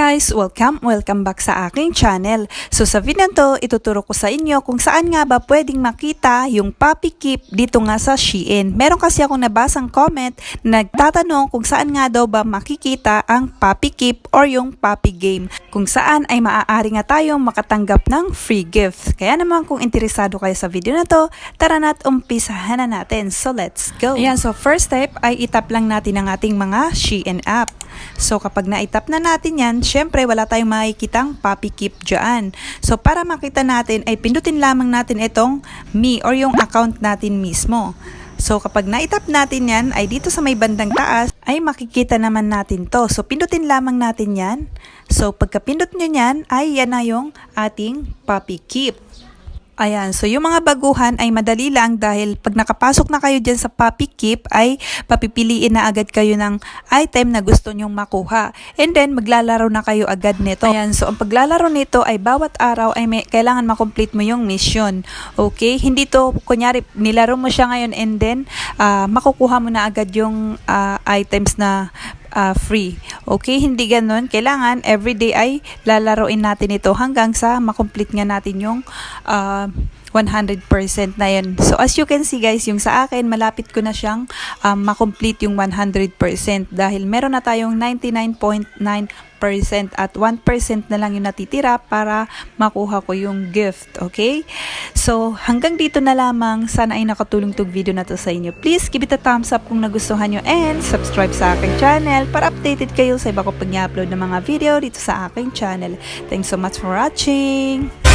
guys! Welcome back sa aking channel. So sa video to, ituturo ko sa inyo kung saan nga ba pwedeng makita yung Puppy Keep dito nga sa Shein. Meron kasi akong nabasang comment na nagtatanong kung saan nga daw ba makikita ang Puppy Keep or yung Puppy Game. Kung saan ay maaari nga tayong makatanggap ng free gift. Kaya naman kung interesado kayo sa video na to, tara na't umpisahan na natin. So let's go! Ayan, so first step ay itap lang natin ang ating mga Shein app. So kapag na-tap na natin yan, syempre wala tayong makikitang Puppy Keep dyan. So para makita natin ay pindutin lamang natin itong me or yung account natin mismo. So kapag na-tap natin yan ay dito sa may bandang taas ay makikita naman natin to. So pindutin lamang natin yan. So pagka pindot nyo yan ay yan na yung ating Puppy Keep. Ayan, so yung mga baguhan ay madali lang dahil pag nakapasok na kayo dyan sa Puppy Keep ay papipiliin na agad kayo ng item na gusto nyong makuha. And then maglalaro na kayo agad nito. Ayan, so ang paglalaro nito ay bawat araw ay kailangan makomplete mo yung mission. Okay, hindi to kunyari nilaro mo siya ngayon and then makukuha mo na agad yung items na free. Okay, hindi ganun. Kailangan everyday ay lalaroin natin ito hanggang sa makomplete nga natin yung 100% na yun. So as you can see guys, yung sa akin malapit ko na siyang makomplete yung 100% dahil meron na tayong 99.9% at 1% na lang yung natitira para makuha ko yung gift. Okay? So hanggang dito na lamang. Sana ay nakatulong tong video na to sa inyo. Please give it a thumbs up kung nagustuhan nyo and subscribe sa aking channel para updated kayo sa iba ko pag i-upload ng mga video dito sa aking channel. Thanks so much for watching!